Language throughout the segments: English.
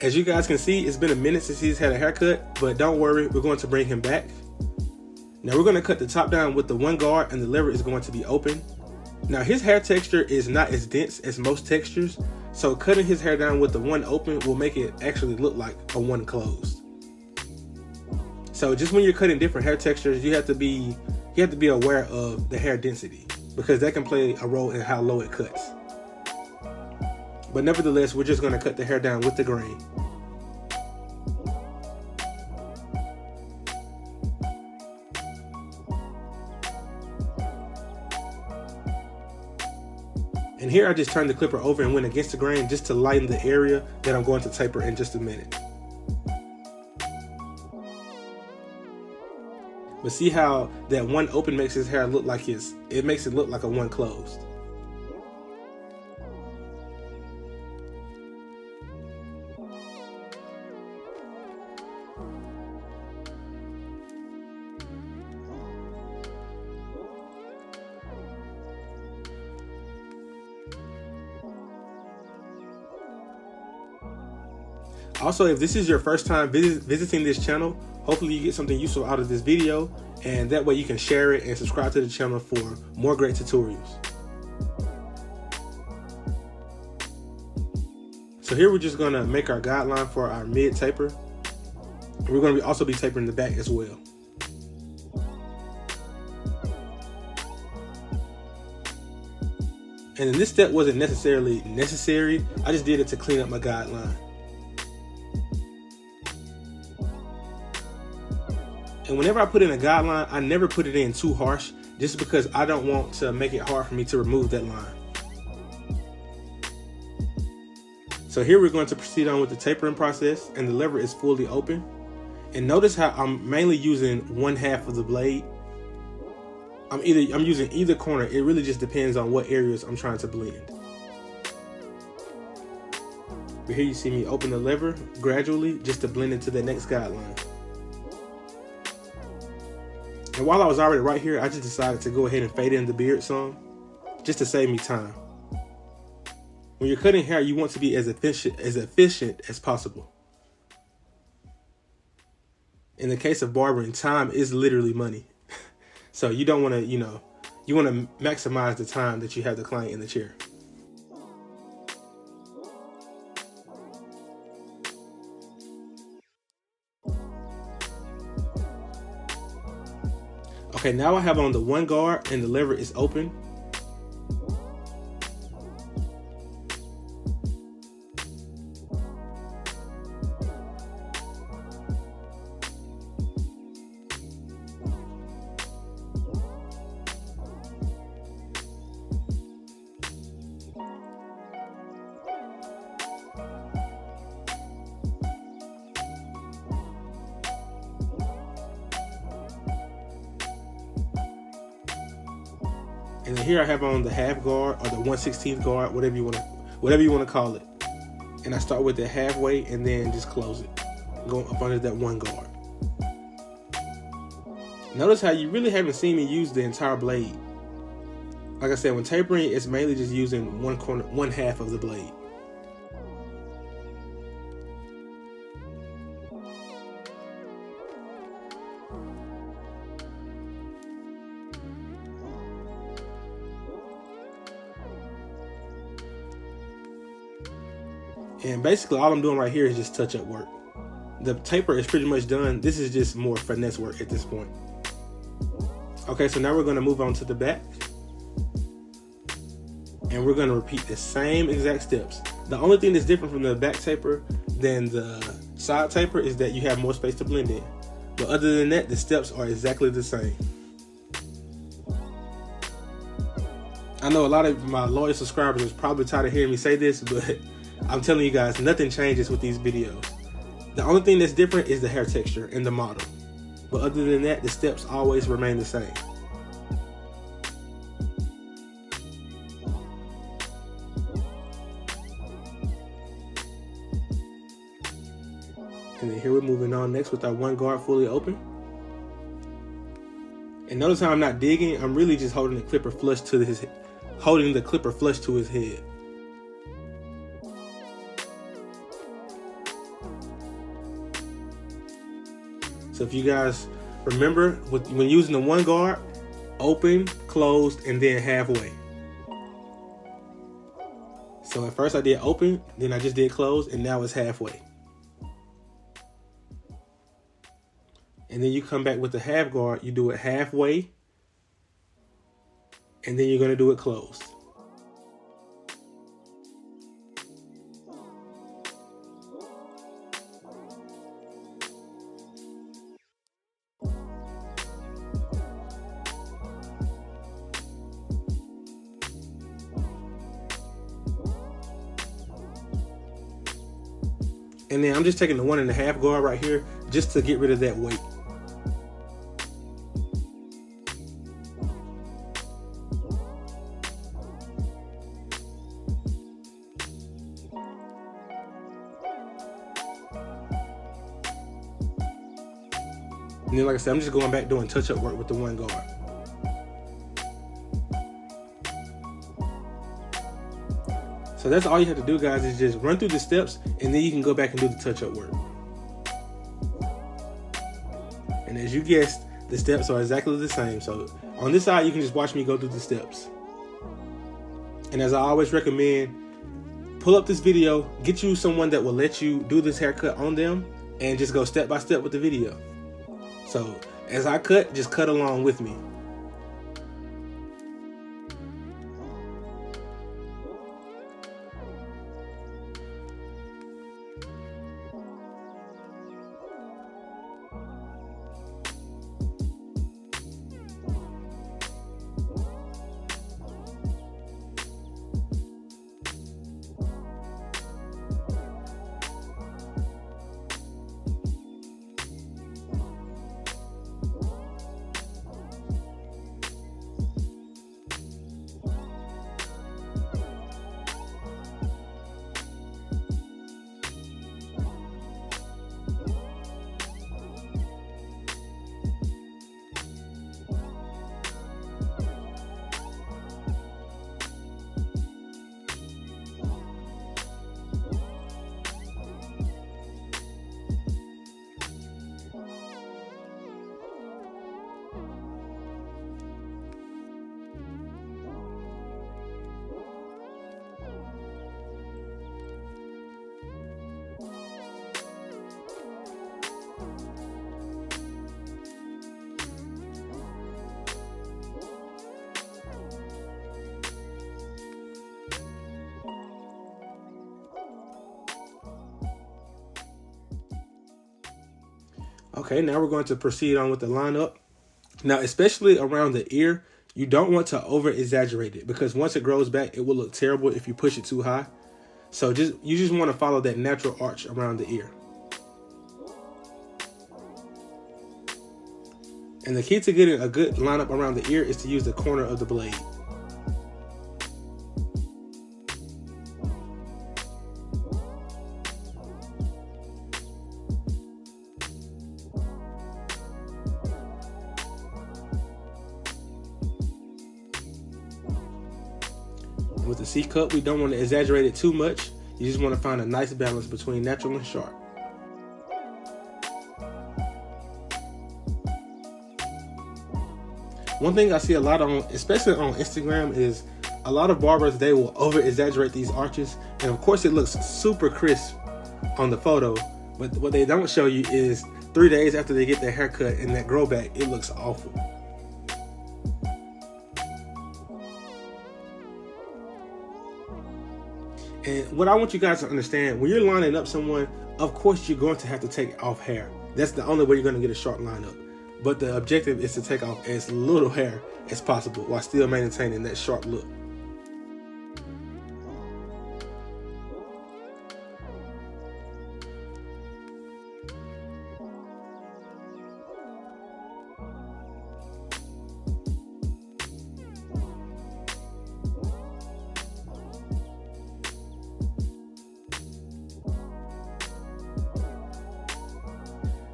As you guys can see, it's been a minute since he's had a haircut, but don't worry, we're going to bring him back. Now we're going to cut the top down with the one guard and the lever is going to be open. Now his hair texture is not as dense as most textures, so cutting his hair down with the one open will make it actually look like a one closed. So just when you're cutting different hair textures, you have to be aware of the hair density, because that can play a role in how low it cuts. But nevertheless, we're just going to cut the hair down with the grain. And here I just turned the clipper over and went against the grain just to lighten the area that I'm going to taper in just a minute. But see how that one open makes his hair look like it makes it look like a one closed. Also, if this is your first time visiting this channel, hopefully you get something useful out of this video, and that way you can share it and subscribe to the channel for more great tutorials. So here we're just going to make our guideline for our mid taper. We're going to also be tapering the back as well. And then this step wasn't necessarily necessary, I just did it to clean up my guideline. And whenever I put in a guideline, I never put it in too harsh, just because I don't want to make it hard for me to remove that line. So here we're going to proceed on with the tapering process, and the lever is fully open. And notice how I'm mainly using one half of the blade. I'm using either corner. It really just depends on what areas I'm trying to blend. But here you see me open the lever gradually just to blend into the next guideline. And while I was already right here, I just decided to go ahead and fade in the beard some, just to save me time. When you're cutting hair, you want to be as efficient as possible. In the case of barbering, time is literally money. So you don't want to, you want to maximize the time that you have the client in the chair. Okay, now I have on the one guard and the lever is open. And then here I have on the half guard or the 1/16 guard, whatever you want to call it. And I start with it halfway and then just close it, going up under that one guard. Notice how you really haven't seen me use the entire blade. Like I said, when tapering, it's mainly just using one half of the blade. And basically all I'm doing right here is just touch-up work. The taper is pretty much done. This is just more finesse work at this point. Okay, so now we're going to move on to the back. And we're going to repeat the same exact steps. The only thing that's different from the back taper than the side taper is that you have more space to blend in. But other than that, the steps are exactly the same. I know a lot of my loyal subscribers is probably tired of hearing me say this, but I'm telling you guys, nothing changes with these videos. The only thing that's different is the hair texture and the model. But other than that, the steps always remain the same. And then here we're moving on next with our one guard fully open. And notice how I'm not digging. I'm really just holding the clipper flush to his head. So if you guys remember, when using the one guard, open, closed, and then halfway. So at first I did open, then I just did close, and now it's halfway. And then you come back with the half guard, you do it halfway, and then you're going to do it closed. And then I'm just taking the 1.5 guard right here just to get rid of that weight. And then, like I said, I'm just going back doing touch-up work with the one guard. So that's all you have to do, guys, is just run through the steps, and then you can go back and do the touch-up work. And as you guessed, the steps are exactly the same. So on this side, you can just watch me go through the steps. And as I always recommend, pull up this video, get you someone that will let you do this haircut on them, and just go step by step with the video. So as I cut, just cut along with me. Okay, now we're going to proceed on with the lineup. Now, especially around the ear, you don't want to over exaggerate it, because once it grows back, it will look terrible if you push it too high. So you just want to follow that natural arch around the ear. And the key to getting a good lineup around the ear is to use the corner of the blade. With the C cut, we don't want to exaggerate it too much. You just want to find a nice balance between natural and sharp. One thing I see a lot on, especially on Instagram, is a lot of barbers, they will over exaggerate these arches. And of course it looks super crisp on the photo, but what they don't show you is 3 days after they get their haircut and that grow back, it looks awful. And what I want you guys to understand, when you're lining up someone, of course you're going to have to take off hair. That's the only way you're going to get a sharp lineup. But the objective is to take off as little hair as possible while still maintaining that sharp look.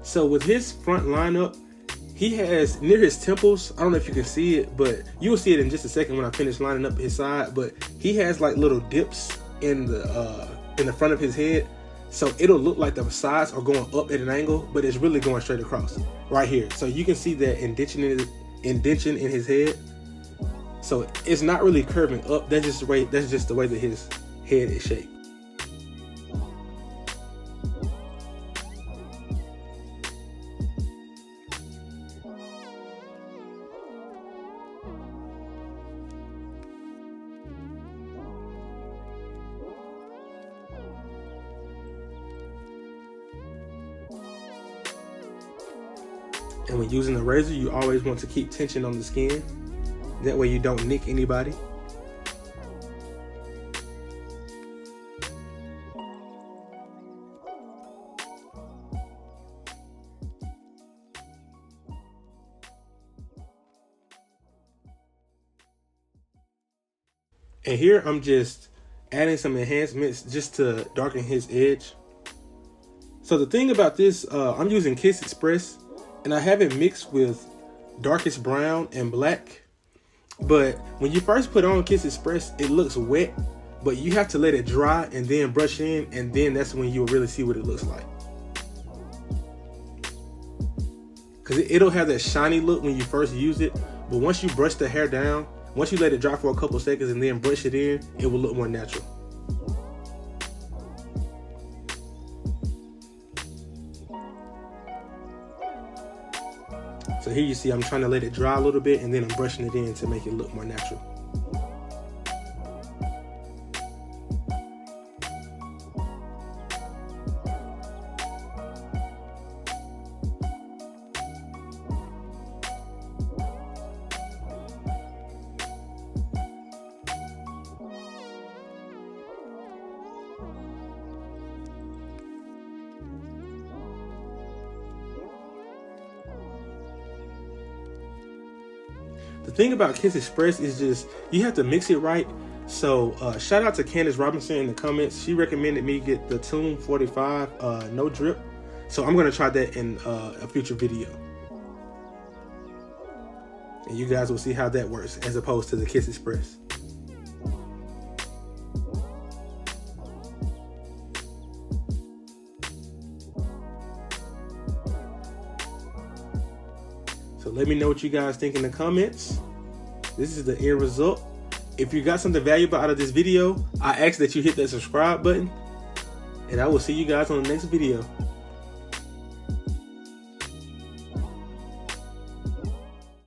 So with his front lineup, he has near his temples, I don't know if you can see it, but you will see it in just a second when I finish lining up his side, but he has like little dips in the front of his head. So it'll look like the sides are going up at an angle, but it's really going straight across right here. So you can see that indentation in his head. So it's not really curving up. That's just the way that his head is shaped. And when using a razor, you always want to keep tension on the skin. That way you don't nick anybody. And here I'm just adding some enhancements just to darken his edge. So the thing about this, I'm using Kiss Express, and I have it mixed with darkest brown and black. But when you first put on Kiss Express, it looks wet, but you have to let it dry and then brush in, and then that's when you'll really see what it looks like. Because it'll have that shiny look when you first use it, but once you brush the hair down, once you let it dry for a couple seconds and then brush it in, it will look more natural. So here you see I'm trying to let it dry a little bit, and then I'm brushing it in to make it look more natural. The thing about Kiss Express is just, you have to mix it right. So shout out to Candace Robinson in the comments. She recommended me get the Tune 45 no drip. So I'm going to try that in a future video. And you guys will see how that works as opposed to the Kiss Express. So let me know what you guys think in the comments. This is the end result. If you got something valuable out of this video, I ask that you hit that subscribe button, and I will see you guys on the next video.